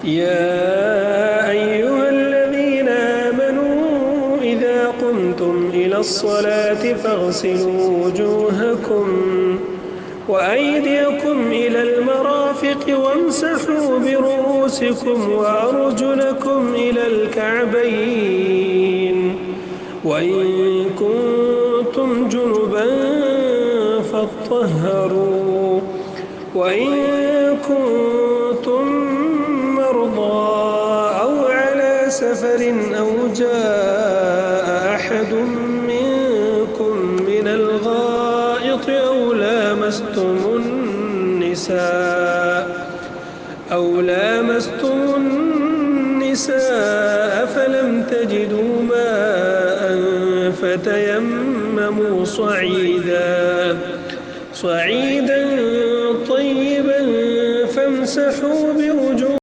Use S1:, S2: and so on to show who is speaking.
S1: يا أيها الذين آمنوا إذا قمتم إلى الصلاة فاغسلوا وجوهكم وأيديكم إلى المرافق وامسحوا برؤوسكم وأرجلكم إلى الكعبين وإن كنتم جنبا فاطهروا وإن كنتم مرضى أو على سفر أو جاء أحد منكم من الغائط أو لامستم النساء فلم تجدوا ماء فتيمموا صعيدا طيبا فامسحوا برؤوسكم